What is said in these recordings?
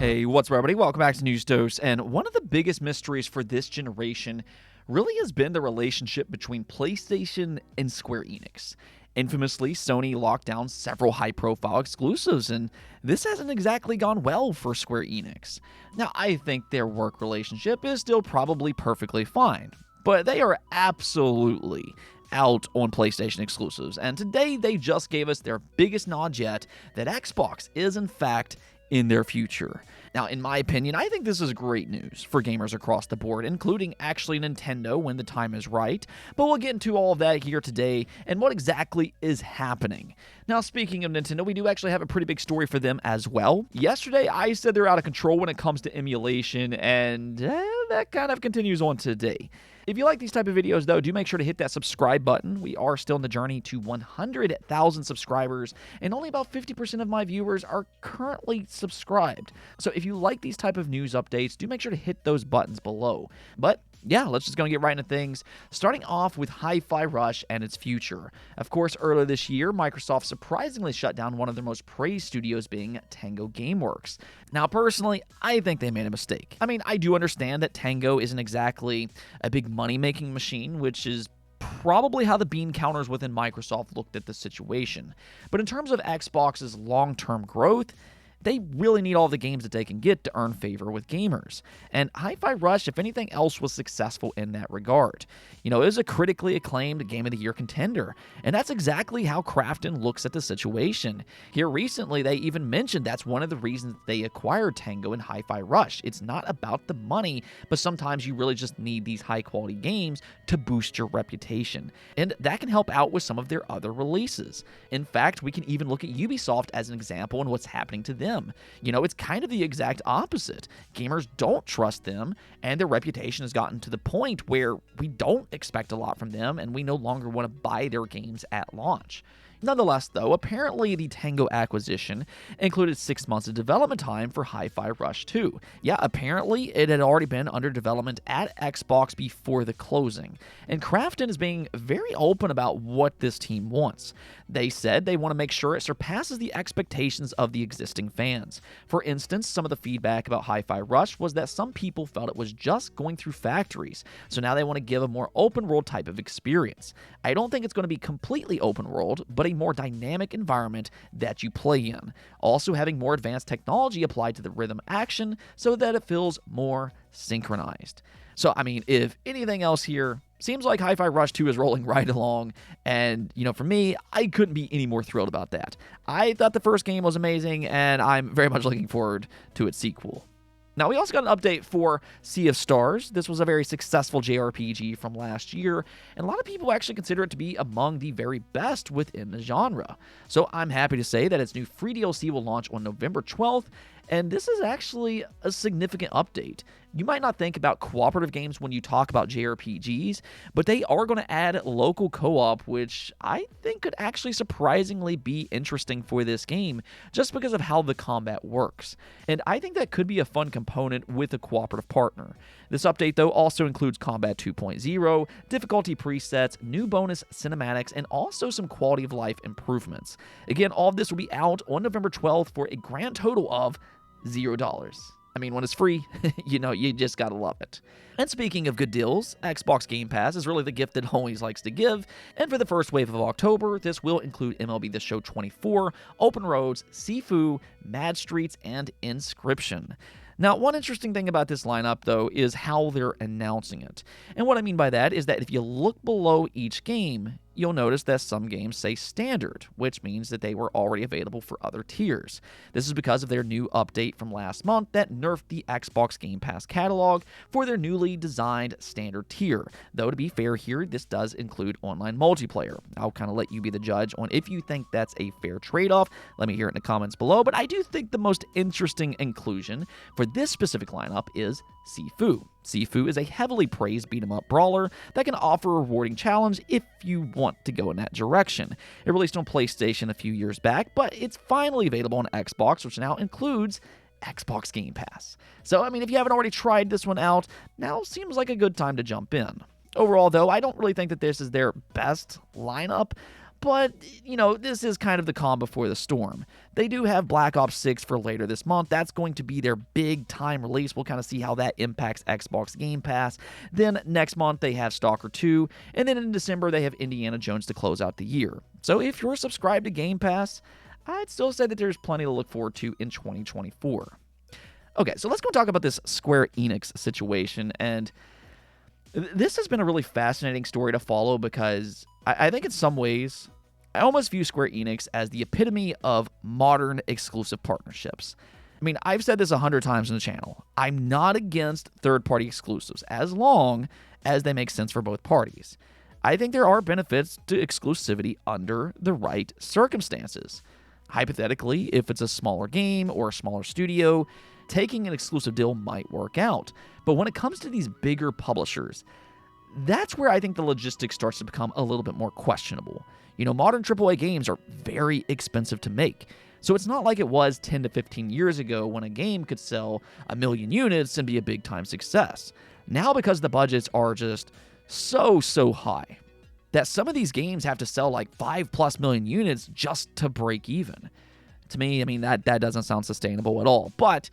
Hey, what's up, everybody? Welcome back to News Dose. And one of the biggest mysteries for this generation really has been the relationship between PlayStation and Square Enix. Infamously, Sony locked down several high-profile exclusives, and this hasn't exactly gone well for Square Enix. Now, I think their work relationship is still probably perfectly fine, but they are absolutely out on PlayStation exclusives, and today they just gave us their biggest nod yet that Xbox is, in fact, in their future. Now, in my opinion, I think this is great news for gamers across the board, including actually Nintendo when the time is right, but we'll get into all of that here today and what exactly is happening. Now, speaking of Nintendo, we do actually have a pretty big story for them as well. Yesterday, I said they're out of control when it comes to emulation, and that kind of continues on today. If you like these type of videos, though, do make sure to hit that subscribe button. We are still in the journey to 100,000 subscribers, and only about 50% of my viewers are currently subscribed. So if you like these type of news updates, do make sure to hit those buttons below. But yeah, let's just go and get right into things, starting off with Hi-Fi Rush and its future. Of course, earlier this year, Microsoft surprisingly shut down one of their most praised studios, being Tango Gameworks. Now, personally, I think they made a mistake. I mean, I do understand that Tango isn't exactly a big money-making machine, which is probably how the bean counters within Microsoft looked at the situation. But in terms of Xbox's long-term growth, they really need all the games that they can get to earn favor with gamers. And Hi-Fi Rush, if anything else, was successful in that regard. You know, it was a critically acclaimed Game of the Year contender, and that's exactly how Krafton looks at the situation. Here recently, they even mentioned that's one of the reasons they acquired Tango and Hi-Fi Rush. It's not about the money, but sometimes you really just need these high-quality games to boost your reputation. And that can help out with some of their other releases. In fact, we can even look at Ubisoft as an example in what's happening to them. You know, it's kind of the exact opposite. Gamers don't trust them, and their reputation has gotten to the point where we don't expect a lot from them, and we no longer want to buy their games at launch. Nonetheless, though, apparently the Tango acquisition included 6 months of development time for Hi-Fi Rush 2. Yeah, apparently it had already been under development at Xbox before the closing, and Krafton is being very open about what this team wants. They said they want to make sure it surpasses the expectations of the existing fans. For instance, some of the feedback about Hi-Fi Rush was that some people felt it was just going through factories, so now they want to give a more open-world type of experience. I don't think it's going to be completely open-world, but a more dynamic environment that you play in. Also having more advanced technology applied to the rhythm action so that it feels more synchronized. So, I mean, if anything else here, seems like Hi-Fi Rush 2 is rolling right along, and, you know, for me, I couldn't be any more thrilled about that. I thought the first game was amazing, and I'm very much looking forward to its sequel. Now, we also got an update for Sea of Stars. This was a very successful JRPG from last year, and a lot of people actually consider it to be among the very best within the genre. So I'm happy to say that its new free DLC will launch on November 12th, and this is actually a significant update. You might not think about cooperative games when you talk about JRPGs, but they are going to add local co-op, which I think could actually surprisingly be interesting for this game, just because of how the combat works. And I think that could be a fun component with a cooperative partner. This update, though, also includes Combat 2.0, difficulty presets, new bonus cinematics, and also some quality of life improvements. Again, all of this will be out on November 12th for a grand total of $0. I mean, when it's free, you know, you just gotta love it. And speaking of good deals, Xbox Game Pass is really the gift that always likes to give, and for the first wave of October, this will include MLB The Show 24, Open Roads, Sifu, Mad Streets, and Inscription. Now, one interesting thing about this lineup, though, is how they're announcing it. And what I mean by that is that if you look below each game, you'll notice that some games say standard, which means that they were already available for other tiers. This is because of their new update from last month that nerfed the Xbox Game Pass catalog for their newly designed standard tier. Though, to be fair here, this does include online multiplayer. I'll kind of let you be the judge on if you think that's a fair trade-off. Let me hear it in the comments below, but I do think the most interesting inclusion for this specific lineup is Sifu. Sifu is a heavily praised beat-em-up brawler that can offer a rewarding challenge if you want to go in that direction. It released on PlayStation a few years back, but it's finally available on Xbox, which now includes Xbox Game Pass. So, I mean, if you haven't already tried this one out, now seems like a good time to jump in. Overall, though, I don't really think that this is their best lineup, But, this is kind of the calm before the storm. They do have Black Ops 6 for later this month. That's going to be their big time release. We'll kind of see how that impacts Xbox Game Pass. Then next month, they have Stalker 2. And then in December, they have Indiana Jones to close out the year. So if you're subscribed to Game Pass, I'd still say that there's plenty to look forward to in 2024. Okay, so let's go talk about this Square Enix situation. And this has been a really fascinating story to follow because I think in some ways, I almost view Square Enix as the epitome of modern exclusive partnerships. I mean, I've said this 100 times on the channel. I'm not against third-party exclusives as long as they make sense for both parties. I think there are benefits to exclusivity under the right circumstances. Hypothetically, if it's a smaller game or a smaller studio, taking an exclusive deal might work out. But when it comes to these bigger publishers, that's where I think the logistics starts to become a little bit more questionable. Modern AAA games are very expensive to make. So it's not like it was 10 to 15 years ago when a game could sell 1 million units and be a big-time success. Now, because the budgets are just so high, that some of these games have to sell like 5+ million units just to break even. To me, that doesn't sound sustainable at all. But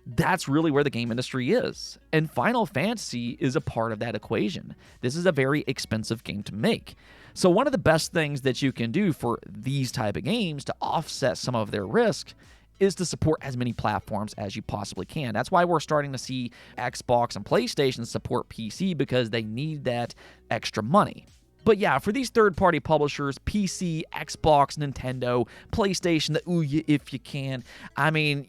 that's really where the game industry is. And Final Fantasy is a part of that equation. This is a very expensive game to make. So one of the best things that you can do for these type of games to offset some of their risk is to support as many platforms as you possibly can. That's why we're starting to see Xbox and PlayStation support PC, because they need that extra money. But yeah, for these third-party publishers, PC, Xbox, Nintendo, PlayStation, the Ouya if you can,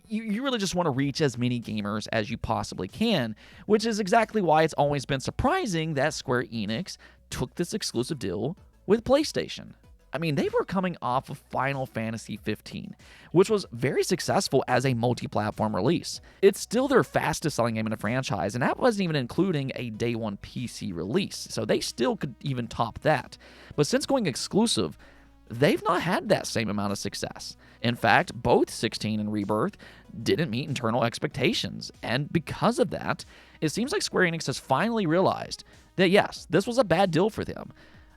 you really just want to reach as many gamers as you possibly can, which is exactly why it's always been surprising that Square Enix took this exclusive deal with PlayStation. They were coming off of Final Fantasy 15, which was very successful as a multi-platform release. It's still their fastest-selling game in the franchise, and that wasn't even including a day one PC release, so they still could even top that. But since going exclusive, they've not had that same amount of success. In fact, both 16 and Rebirth didn't meet internal expectations, and because of that, it seems like Square Enix has finally realized that yes, this was a bad deal for them.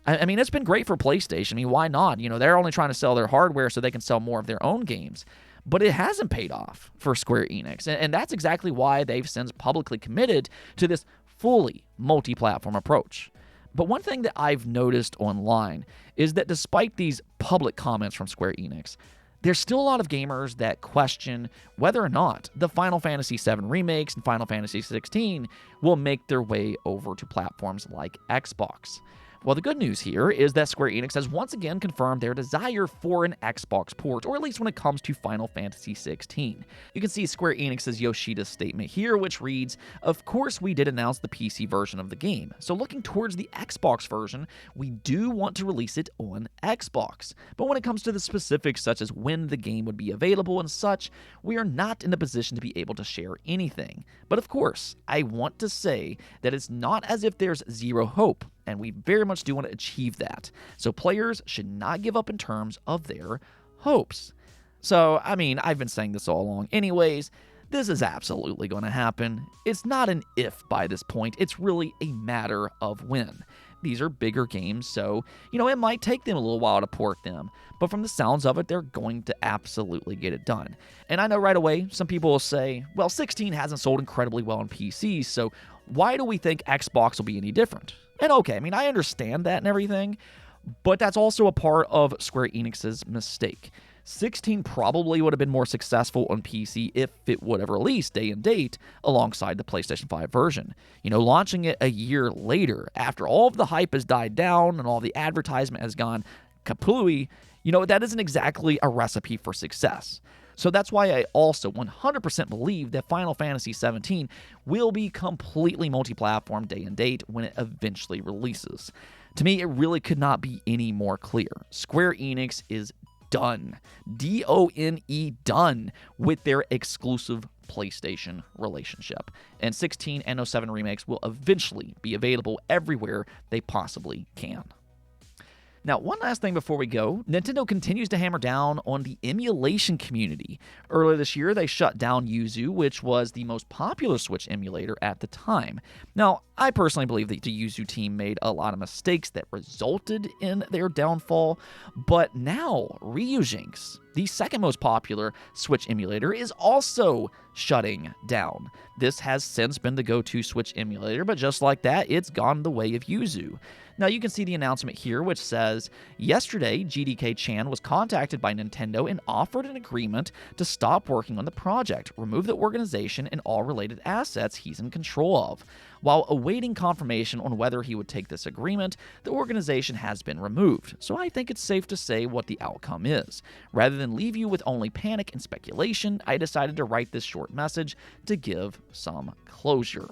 It's been great for PlayStation. Why not? They're only trying to sell their hardware so they can sell more of their own games. But it hasn't paid off for Square Enix. And that's exactly why they've since publicly committed to this fully multi-platform approach. But one thing that I've noticed online is that despite these public comments from Square Enix, there's still a lot of gamers that question whether or not the Final Fantasy VII remakes and Final Fantasy XVI will make their way over to platforms like Xbox. Well, the good news here is that Square Enix has once again confirmed their desire for an Xbox port, or at least when it comes to Final Fantasy XVI. You can see Square Enix's Yoshida's statement here, which reads, "Of course we did announce the PC version of the game, so looking towards the Xbox version, we do want to release it on Xbox. But when it comes to the specifics such as when the game would be available and such, we are not in a position to be able to share anything. But of course, I want to say that it's not as if there's zero hope, and we very much do want to achieve that. So players should not give up in terms of their hopes." So, I've been saying this all along anyways. This is absolutely going to happen. It's not an if by this point. It's really a matter of when. These are bigger games, so, it might take them a little while to port them. But from the sounds of it, they're going to absolutely get it done. And I know right away, some people will say, well, 16 hasn't sold incredibly well on PCs, so why do we think Xbox will be any different? And okay, I understand that and everything, but that's also a part of Square Enix's mistake. 16 probably would have been more successful on PC if it would have released day and date alongside the PlayStation 5 version. Launching it a year later, after all of the hype has died down and all the advertisement has gone kaplooey, that isn't exactly a recipe for success. So that's why I also 100% believe that Final Fantasy XVII will be completely multi-platform day and date when it eventually releases. To me, it really could not be any more clear. Square Enix is done. D-O-N-E, done with their exclusive PlayStation relationship. And 16 and 07 remakes will eventually be available everywhere they possibly can. Now, one last thing before we go, Nintendo continues to hammer down on the emulation community. Earlier this year, they shut down Yuzu, which was the most popular Switch emulator at the time. Now, I personally believe that the Yuzu team made a lot of mistakes that resulted in their downfall, but now Ryujinx, the second most popular Switch emulator, is also shutting down. This has since been the go-to Switch emulator, but just like that, it's gone the way of Yuzu. Now, you can see the announcement here, which says, yesterday, GDK Chan was contacted by Nintendo and offered an agreement to stop working on the project, remove the organization and all related assets he's in control of. While awaiting confirmation on whether he would take this agreement, the organization has been removed, so I think it's safe to say what the outcome is. Rather than leave you with only panic and speculation, I decided to write this short message to give some closure.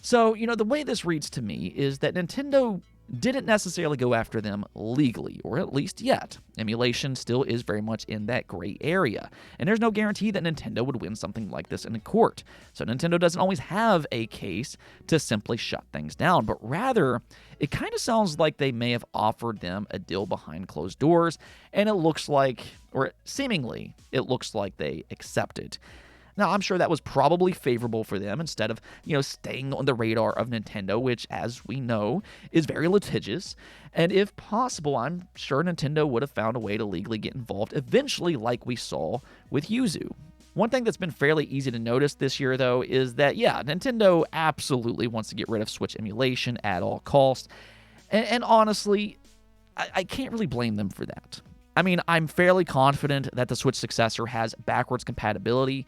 So, the way this reads to me is that Nintendo didn't necessarily go after them legally, or at least yet. Emulation still is very much in that gray area, and there's no guarantee that Nintendo would win something like this in a court. So Nintendo doesn't always have a case to simply shut things down, but rather, it kind of sounds like they may have offered them a deal behind closed doors, and it looks like, or seemingly, it looks like they accepted. Now, I'm sure that was probably favorable for them instead of, staying on the radar of Nintendo, which, as we know, is very litigious. And if possible, I'm sure Nintendo would have found a way to legally get involved eventually, like we saw with Yuzu. One thing that's been fairly easy to notice this year, though, is that, Nintendo absolutely wants to get rid of Switch emulation at all costs. And honestly, I can't really blame them for that. I mean, I'm fairly confident that the Switch successor has backwards compatibility.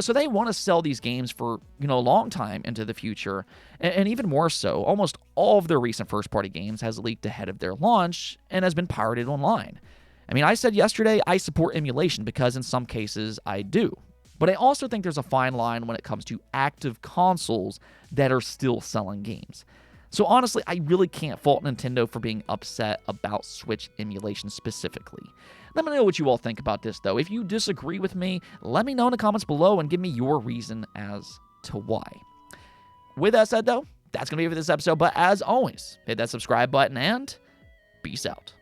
So they want to sell these games for, a long time into the future. And even more so, almost all of their recent first-party games has leaked ahead of their launch and has been pirated online. I mean, I said yesterday I support emulation because in some cases I do. But I also think there's a fine line when it comes to active consoles that are still selling games. So honestly, I really can't fault Nintendo for being upset about Switch emulation specifically. Let me know what you all think about this, though. If you disagree with me, let me know in the comments below and give me your reason as to why. With that said, though, that's going to be it for this episode. But as always, hit that subscribe button and peace out.